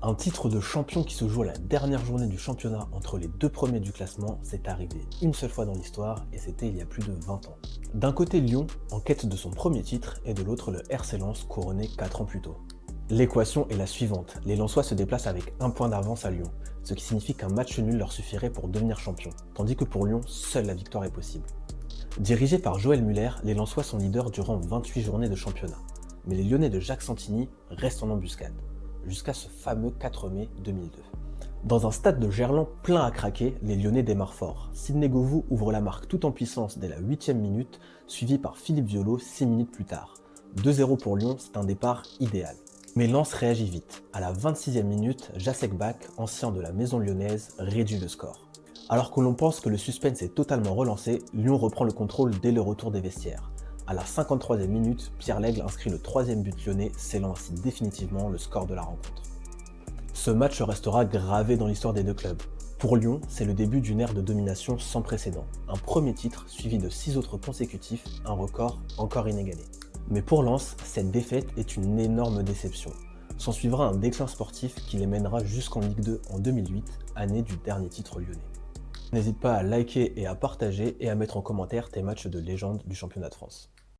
Un titre de champion qui se joue à la dernière journée du championnat entre les deux premiers du classement, c'est arrivé une seule fois dans l'histoire et c'était il y a plus de 20 ans. D'un côté Lyon, en quête de son premier titre, et de l'autre le RC Lens couronné 4 ans plus tôt. L'équation est la suivante, les Lensois se déplacent avec un point d'avance à Lyon, ce qui signifie qu'un match nul leur suffirait pour devenir champion, tandis que pour Lyon, seule la victoire est possible. Dirigés par Joël Muller, les Lensois sont leaders durant 28 journées de championnat, mais les Lyonnais de Jacques Santini restent en embuscade jusqu'à ce fameux 4 mai 2002. Dans un stade de Gerland plein à craquer, les Lyonnais démarrent fort. Sidney Govou ouvre la marque tout en puissance dès la 8e minute, suivi par Philippe Violo 6 minutes plus tard. 2-0 pour Lyon, c'est un départ idéal. Mais Lens réagit vite. À la 26e minute, Jacek Bach, ancien de la maison lyonnaise, réduit le score. Alors que l'on pense que le suspense est totalement relancé, Lyon reprend le contrôle dès le retour des vestiaires. À la 53e minute, Pierre Lègle inscrit le 3e but lyonnais, scellant ainsi définitivement le score de la rencontre. Ce match restera gravé dans l'histoire des deux clubs. Pour Lyon, c'est le début d'une ère de domination sans précédent. Un premier titre suivi de 6 autres consécutifs, un record encore inégalé. Mais pour Lens, cette défaite est une énorme déception. S'en suivra un déclin sportif qui les mènera jusqu'en Ligue 2 en 2008, année du dernier titre lyonnais. N'hésite pas à liker et à partager et à mettre en commentaire tes matchs de légende du championnat de France.